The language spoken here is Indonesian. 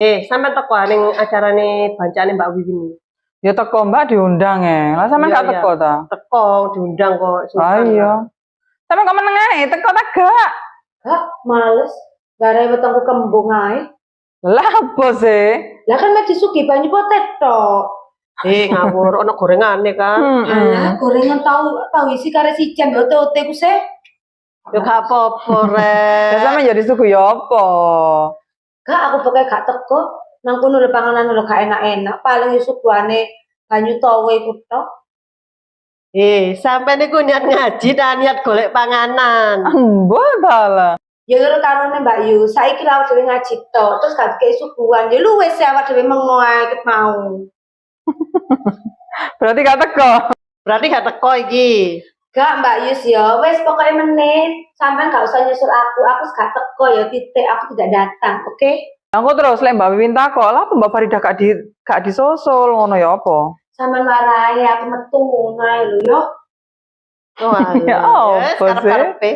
Sampean teko ning acarane bancane Mbak Wiwin. Ya teko Mbak diundang ya. Lah sampean gak teko ta? Teko diundang kok. Ah iya. Sampean kok meneng ae, teko ta gak? Gak, males. Gara wetengku kembung ae. Lah apa sih? Lah kan mek disugi banyu potet tok. Ngawur ono gorengane kan. Alah, gorengan tahu isi kare sijen ote-ote ku sih. Ya gak apa-apa, Rek. Ya sampean jadi suku ya apa? Gak, aku pokoknya gak teko. Nang kono lho panganan lho gak enak-enak. Paling suguhane banyu towe iku tok. Sampean niku niat ngaji ta niat golek panganan. Mbok ta lah. Ya lho karone Mbak Yu, saiki lawak dhewe ngaji tok, terus gak dikei suguhan. Ya luwes awak dhewe mengo ae ket mau. Berarti gak teko. Berarti gak teko iki. Gak Mbak Yus ya, wes pokoknya menit. Sampean gak usah nyusul aku gak teko ya titik, aku tidak datang, oke? Aku terus lek Mbak Wiwin takok, lah Mbak Farida gak disusul ngono ya apa? Sampean warai aku metu ngono ae lho yo. Oh, ya apa sih?